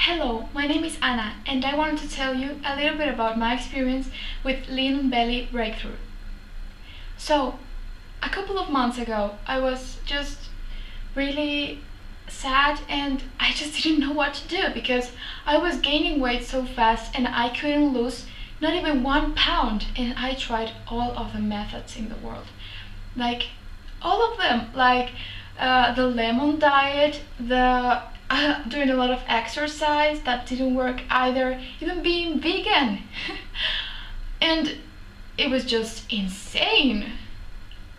Hello, my name is Anna and I wanted to tell you a little bit about my experience with lean belly breakthrough. So, a couple of months ago I was just really sad and I just didn't know what to do because I was gaining weight so fast and I couldn't lose not even 1 pound, and I tried all of the methods in the world. Like, all of them, like the lemon diet, the doing a lot of exercise, that didn't work either, even being vegan. And it was just insane.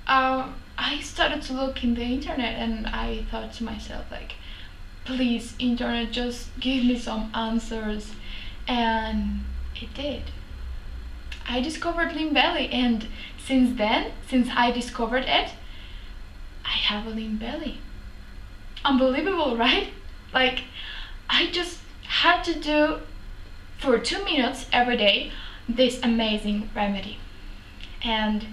I started to look in the internet and I thought to myself, like, please internet, just give me some answers. And it did. I discovered lean belly, and since then, since I discovered it, I have a lean belly. Unbelievable, right? Like, I just had to do for 2 minutes every day this amazing remedy, and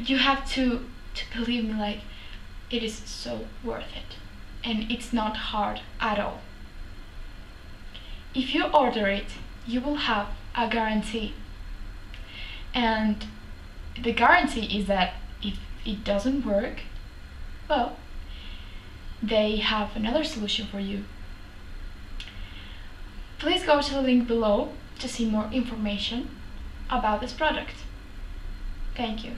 you have to believe me, like, it is so worth it, and it's not hard at all. If you order it, you will have a guarantee, and the guarantee is that if it doesn't work, well, they have another solution for you. Please go to the link below to see more information about this product. Thank you.